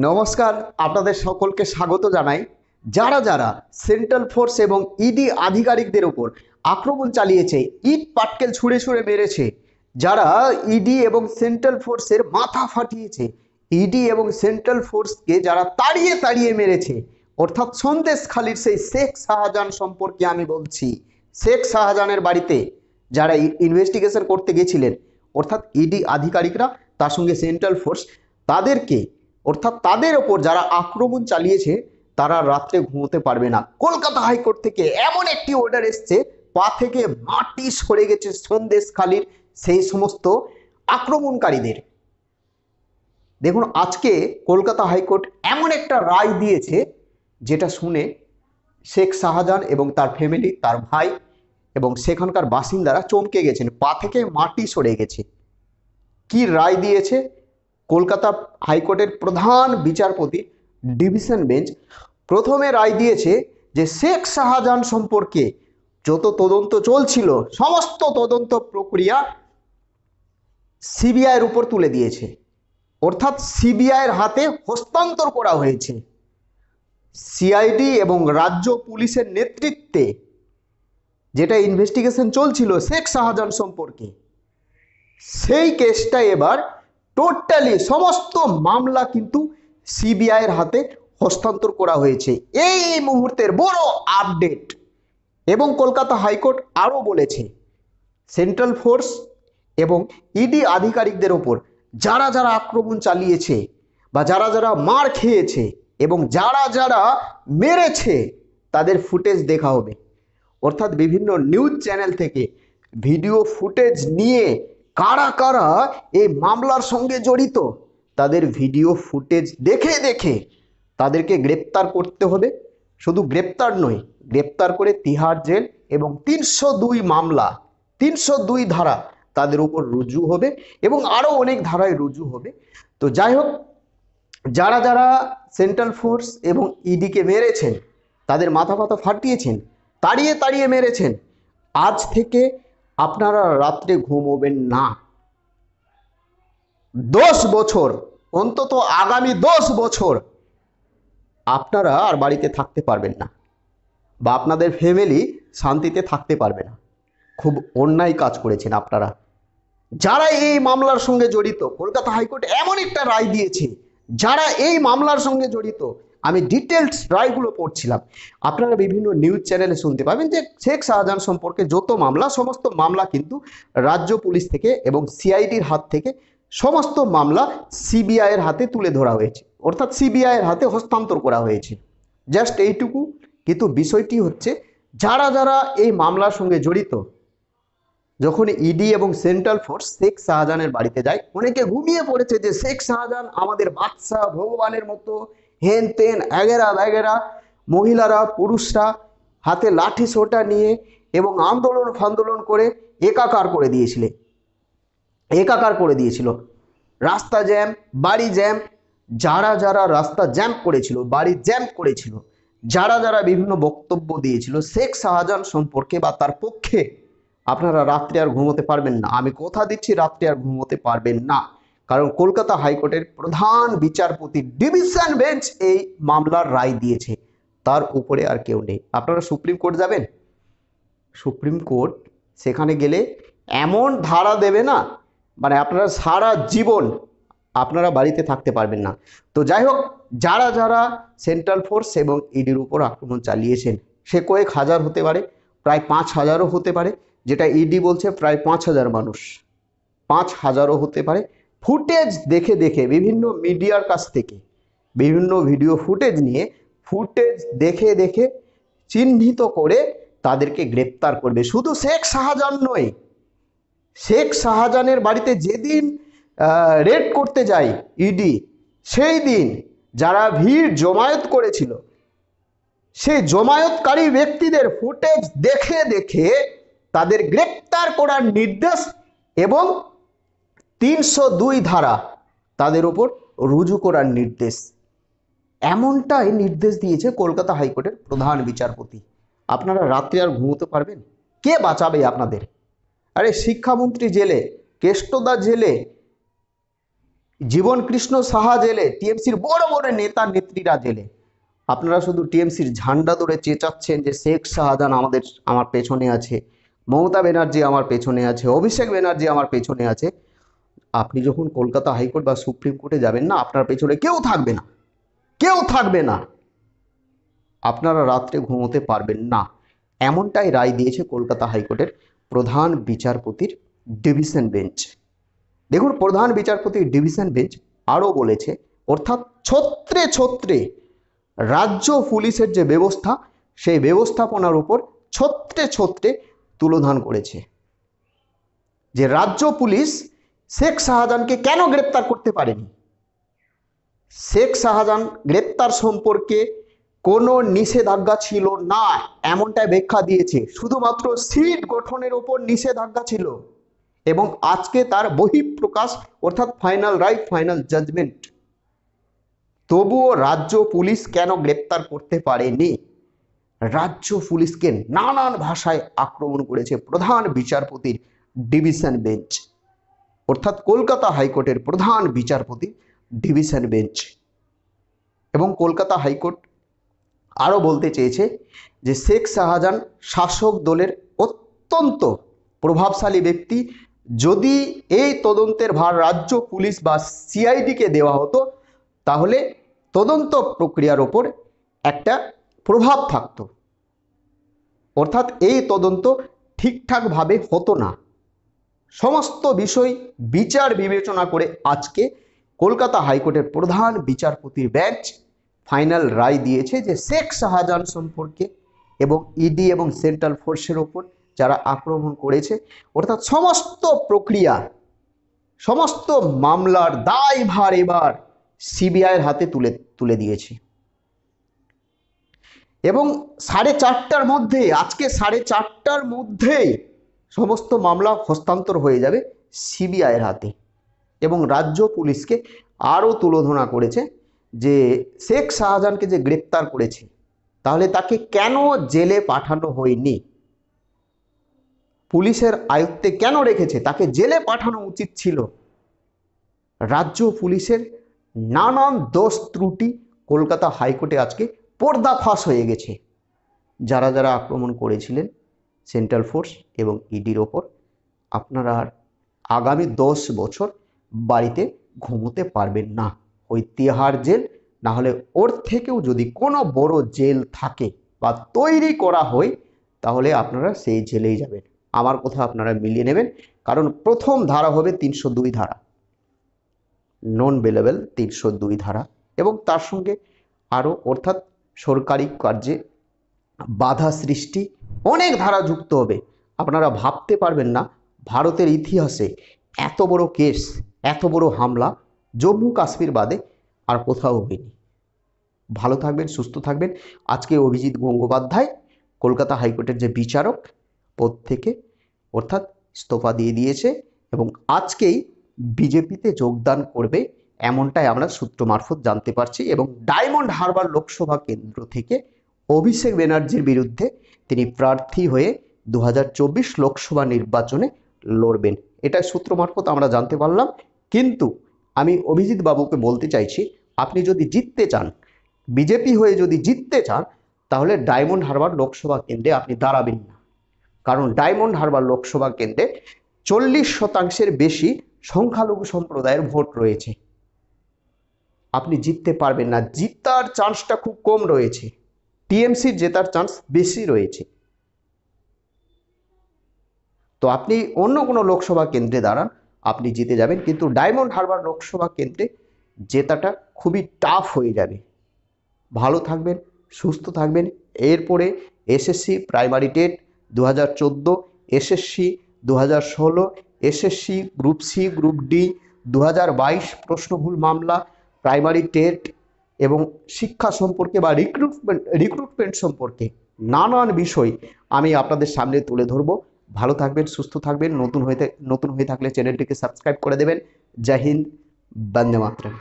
নমস্কার, আপনাদের সকলকে স্বাগত জানাই। যারা যারা সেন্ট্রাল ফোর্স এবং ইডি আধিকারিকদের উপর আক্রমণ চালিয়েছে, ইট পাটকেল ছুঁড়ে ছুঁড়ে মেরেছে, যারা ইডি এবং সেন্ট্রাল ফোর্সের মাথা ফাটিয়েছে, ইডি এবং সেন্ট্রাল ফোর্সকে যারা তাড়িয়ে তাড়িয়ে মেরেছে, অর্থাৎ সন্দেশখালির সেই শেখ শাহজাহান সম্পর্কে আমি বলছি। শেখ শাহজাহানের বাড়িতে যারা ইনভেস্টিগেশন করতে গেছিলেন, অর্থাৎ ইডি আধিকারিকরা, তার সঙ্গে সেন্ট্রাল ফোর্স, তাদেরকে অর্থাৎ তাদের ওপর যারা আক্রমণ চালিয়েছে তারা রাত্রে ঘুমোতে পারবে না। কলকাতা হাইকোর্ট থেকে এমন একটি অর্ডার এসছে, পা থেকে মাটি সরে গেছে সন্দেশখালির সেই সমস্ত আক্রমণকারীদের। দেখুন, আজকে কলকাতা হাইকোর্ট এমন একটা রায় দিয়েছে যেটা শুনে শেখ শাহজাহান এবং তার ফ্যামিলি, তার ভাই এবং সেখানকার বাসিন্দারা চমকে গেছেন, পা থেকে মাটি সরে গেছে। কি রায় দিয়েছে কলকাতা হাইকোর্টের প্রধান বিচারপতি ডিভিশন বেঞ্চ? প্রথমে রায় দিয়েছে যে শেখ শাহজাহান সম্পর্কে যত তদন্ত চলছিল সমস্ত তদন্ত প্রক্রিয়া সিবিআইয়ের উপর তুলে দিয়েছে, অর্থাৎ সিবিআইয়ের হাতে হস্তান্তর করা হয়েছে। সিআইডি এবং রাজ্য পুলিশের নেতৃত্বে যেটা ইনভেস্টিগেশন চলছিল শেখ শাহজাহান সম্পর্কে, সেই কেসটা এবার টোটালি সমস্ত মামলা কিন্তু সিবিআইয়ের হাতে হস্তান্তর করা হয়েছে। এই মুহূর্তের বড় আপডেট। এবং কলকাতা হাইকোর্ট আরও বলেছে, সেন্ট্রাল ফোর্স এবং ইডি আধিকারিকদের ওপর যারা যারা আক্রমণ চালিয়েছে বা যারা যারা মার খেয়েছে এবং যারা যারা মেরেছে তাদের ফুটেজ দেখা হবে। অর্থাৎ বিভিন্ন নিউজ চ্যানেল থেকে ভিডিও ফুটেজ নিয়ে কারা কারা এই মামলার সঙ্গে জড়িত তাদের ভিডিও ফুটেজ দেখে দেখে তাদেরকে গ্রেপ্তার করতে হবে। শুধু গ্রেপ্তার নয়, গ্রেপ্তার করে তিহাড় জেল এবং 302 মামলা, 302 ধারা তাদের উপর রুজু হবে এবং আরও অনেক ধারায় রুজু হবে। তো যাই হোক, যারা যারা সেন্ট্রাল ফোর্স এবং ইডিকে মেরেছেন, তাদের মাথা ফাতা ফাটিয়েছেন, তাড়িয়ে তাড়িয়ে মেরেছেন, আজ থেকে আপনারা রাত্রে ঘুমোবেন না। 10 বছর, অন্তত আগামী 10 বছর আপনারা আর বাড়িতে থাকতে পারবেন না বা আপনাদের ফ্যামিলি শান্তিতে থাকতে পারবে না। খুব অন্যায় কাজ করেছেন আপনারা। যারা এই মামলার সঙ্গে জড়িত, কলকাতা হাইকোর্ট এমন একটা রায় দিয়েছে, যারা এই মামলার সঙ্গে জড়িত, আমি ডিটেলস রায়গুলো পড়ছিলাম, আপনারা বিভিন্ন নিউজ চ্যানেলে শুনতে পাবেন যে শেখ শাহজাহান সম্পর্কে যত মামলা, সমস্ত মামলা কিন্তু রাজ্য পুলিশ থেকে এবং সিআইডির হাত থেকে সমস্ত মামলা সিবিআইয়ের হাতে তুলে ধরা হয়েছে, অর্থাৎ সিবিআইয়ের হাতে হস্তান্তর করা হয়েছে। জাস্ট এইটুকু। কিন্তু বিষয়টি হচ্ছে, যারা যারা এই মামলার সঙ্গে জড়িত, যখন ইডি এবং সেন্ট্রাল ফোর্স শেখ শাহজাহানের বাড়িতে যায়, অনেকে ঘুমিয়ে পড়েছে যে শেখ শাহজাহান আমাদের বাদশা, ভগবানের মতো, হেন তেন এগেরা ব্যাগেরা, মহিলারা পুরুষরা হাতে লাঠি সোটা নিয়ে এবং আন্দোলন ফান্দোলন করে একাকার করে দিয়েছিল। রাস্তা জ্যাম, বাড়ি জ্যাম, যারা যারা রাস্তা জ্যাম করেছিল, বাড়ি জ্যাম করেছিল, যারা যারা বিভিন্ন বক্তব্য দিয়েছিল শেখ শাহজাহান সম্পর্কে বা তার পক্ষে, আপনারা রাত্রে আর ঘুমোতে পারবেন না। আমি কথা দিচ্ছি, রাত্রে আর ঘুমোতে পারবেন না। কারণ কলকাতা হাইকোর্টের প্রধান বিচারপতি ডিভিশন বেঞ্চ এই মামলার রায় দিয়েছে, তার উপরে আর কেউ নেই। আপনারা সুপ্রিম কোর্ট যাবেন, সুপ্রিম কোর্ট সেখানে গেলে এমন ধারা দেবে না, মানে আপনারা সারা জীবন আপনারা বাড়িতে থাকতে পারবেন না। তো যাই হোক, যারা যারা সেন্ট্রাল ফোর্স এবং ইডির উপর আক্রমণ চালিয়েছেন, সে কয়েক হাজার হতে পারে, প্রায় 5000ও হতে পারে, যেটা ইডি বলছে প্রায় 5000 মানুষ, 5000ও হতে পারে। ফুটেজ দেখে দেখে বিভিন্ন মিডিয়ার কাছ থেকে বিভিন্ন ভিডিও ফুটেজ নিয়ে, ফুটেজ দেখে দেখে চিহ্নিত করে তাদেরকে গ্রেপ্তার করবে। শুধু শেখ শাহজাহান নয়, শেখ শাহজাহানের বাড়িতে যেদিন রেড করতে যায় ইডি, সেই দিন যারা ভিড় জমায়েত করেছিল, সেই জমায়েতকারী ব্যক্তিদের ফুটেজ দেখে দেখে তাদের গ্রেপ্তার করার নির্দেশ এবং 302 ধারা তাদের উপর রুজু করার নির্দেশ, এমনটাই নির্দেশ দিয়েছে কলকাতা হাইকোর্টের প্রধান বিচারপতি। আপনারা রাত্রে আর ঘুমোতে পারবেন? কে বাঁচাবে আপনাদের? আরে শিক্ষামন্ত্রী জেলে, কেষ্টদা জেলে, জীবন কৃষ্ণ সাহা জেলে, টিএমসির বড় বড় নেতা নেত্রীরা জেলে। আপনারা শুধু টিএমসির ঝান্ডা ধরে চেঁচাচ্ছেন যে শেখ শাহজাহান আমার পেছনে আছে, মমতা ব্যানার্জি আমার পেছনে আছে, অভিষেক ব্যানার্জি আমার পেছনে আছে। আপনি যখন কলকাতা হাইকোর্ট বা সুপ্রিম কোর্টে যাবেন না, আপনার পেছনে কেউ থাকবে না, কেউ থাকবে না, আপনারা রাত্রে ঘুমোতে পারবেন না। এমনটাই রায় দিয়েছে কলকাতা হাইকোর্টের প্রধান বিচারপতির ডিভিশন বেঞ্চ। দেখুন, প্রধান বিচারপতির ডিভিশন বেঞ্চ আরও বলেছে, অর্থাৎ ছত্রে ছত্রে রাজ্য পুলিশের যে ব্যবস্থা, সেই ব্যবস্থাপনার উপর ছত্রে ছত্রে তুলোধন করেছে যে রাজ্য পুলিশ শেখ শাহজাহানকে কেন গ্রেপ্তার করতে পারেনি। শেখ শাহজাহান গ্রেপ্তার সম্পর্কে কোনো নিষেধাজ্ঞা ছিল না, এমনটাই ব্যাখ্যা দিয়েছে। শুধুমাত্র সিট গঠনের ওপর নিষেধাজ্ঞা ছিল এবং আজকে তার বহিঃপ্রকাশ, অর্থাৎ ফাইনাল রাইট, ফাইনাল জাজমেন্ট। তবুও রাজ্য পুলিশ কেন গ্রেপ্তার করতে পারেনি? রাজ্য পুলিশকে নানান ভাষায় আক্রমণ করেছে প্রধান বিচারপতির ডিভিশন বেঞ্চ, অর্থাৎ কলকাতা হাইকোর্টের প্রধান বিচারপতি ডিভিশন বেঞ্চ। এবং কলকাতা হাইকোর্ট আরও বলতে চেয়েছে যে শেখ শাহজাহান শাসক দলের অত্যন্ত প্রভাবশালী ব্যক্তি। যদি এই তদন্তের ভার রাজ্য পুলিশ বা সিআইডিকে দেওয়া হতো, তাহলে তদন্ত প্রক্রিয়ার ওপর একটা প্রভাব থাকতো, অর্থাৎ এই তদন্ত ঠিকঠাকভাবে হতো না। সমস্ত বিষয় বিচার বিবেচনা করে আজকে কলকাতা হাইকোর্টের প্রধান বিচারপতির বেঞ্চ ফাইনাল রায় দিয়েছে যে শেখ শাহজাহান সম্পর্কে এবং ইডি এবং সেন্ট্রাল ফোর্সের ওপর যারা আক্রমণ করেছে, অর্থাৎ সমস্ত প্রক্রিয়া, সমস্ত মামলার দায়ভার এবার সিবিআইয়ের হাতে তুলে দিয়েছে। এবং 4:30টার মধ্যে, আজকে 4:30টার মধ্যেই সমস্ত মামলা হস্তান্তর হয়ে যাবে সিবিআইয়ের হাতে। এবং রাজ্য পুলিশকে আরও তুলোধনা করেছে যে শেখ শাহজাহানকে যে গ্রেপ্তার করেছে, তাহলে তাকে কেন জেলে পাঠানো হয়নি, পুলিশের আয়ত্তে কেন রেখেছে, তাকে জেলে পাঠানো উচিত ছিল। রাজ্য পুলিশের নানান দোষ ত্রুটি কলকাতা হাইকোর্টে আজকে পর্দাফাশ হয়ে গেছে। যারা যারা আক্রমণ করেছিলেন সেন্ট্রাল ফোর্স এবং ইডির ওপর, আপনারা আর আগামী 10 বছর বাড়িতে ঘুমোতে পারবেন না। ওই তিহার জেল, না হলে ওর থেকেও যদি কোনো বড় জেল থাকে বা তৈরি করা হয়, তাহলে আপনারা সেই জেলেই যাবেন। আমার কথা আপনারা মিলিয়ে নেবেন, কারণ প্রথম ধারা হবে 302 ধারা, নন বেলেবল 302 ধারা, এবং তার সঙ্গে আরও, অর্থাৎ সরকারি কার্যে বাধা সৃষ্টি, অনেক ধারা যুক্ত হবে। আপনারা ভাবতে পারবেন না ভারতের ইতিহাসে এত বড় কেস, এত বড় হামলা জম্মু কাশ্মীর বাদে আর কোথাও হয়নি। ভালো থাকবেন, সুস্থ থাকবেন। আজকে অভিজিৎ গঙ্গোপাধ্যায় কলকাতা হাইকোর্টের যে বিচারক পদ থেকে, অর্থাৎ ইস্তফা দিয়ে দিয়েছে এবং আজকেই বিজেপিতে যোগদান করবে, এমনটাই আমরা সূত্র মারফত জানতে পারছি। এবং ডায়মন্ড হারবার লোকসভা কেন্দ্র থেকে অভিষেক ব্যানার্জির বিরুদ্ধে তিনি প্রার্থী হয়ে 2024 লোকসভা নির্বাচনে লড়বেন, এটা সূত্র মারফত আমরা জানতে পারলাম। কিন্তু আমি অভিজিৎ বাবুকে বলতে চাইছি, আপনি যদি জিততে চান, বিজেপি হয়ে যদি জিততে চান, তাহলে ডায়মন্ড হারবার লোকসভা কেন্দ্রে আপনি দাঁড়াবেন না। কারণ ডায়মন্ড হারবার লোকসভা কেন্দ্রে 40% বেশি সংখ্যালঘু সম্প্রদায়ের ভোট রয়েছে। আপনি জিততে পারবেন না, জিতার চান্সটা খুব কম রয়েছে, টিএমসির জেতার চান্স বেশি রয়েছে। তো আপনি অন্য কোনো লোকসভা কেন্দ্রে দাঁড়ান, আপনি জিতে যাবেন, কিন্তু ডায়মন্ড হারবার লোকসভা কেন্দ্রে জেতাটা খুবই টাফ হয়ে যাবে। ভালো থাকবেন, সুস্থ থাকবেন। এরপরে SSC primary TET 2014, SSC 2016, SSC group C, group D 2022 প্রশ্নভুল মামলা, প্রাইমারি টেট এবং শিক্ষা সম্পর্কে বা রিক্রুটমেন্ট সম্পর্কে নানান বিষয় আমি আপনাদের সামনে তুলে ধরবো। ভালো থাকবেন, সুস্থ থাকবেন। নতুন হয়ে থাকলে চ্যানেলটিকে সাবস্ক্রাইব করে দেবেন। জয় হিন্দ, বন্দে মাতরম।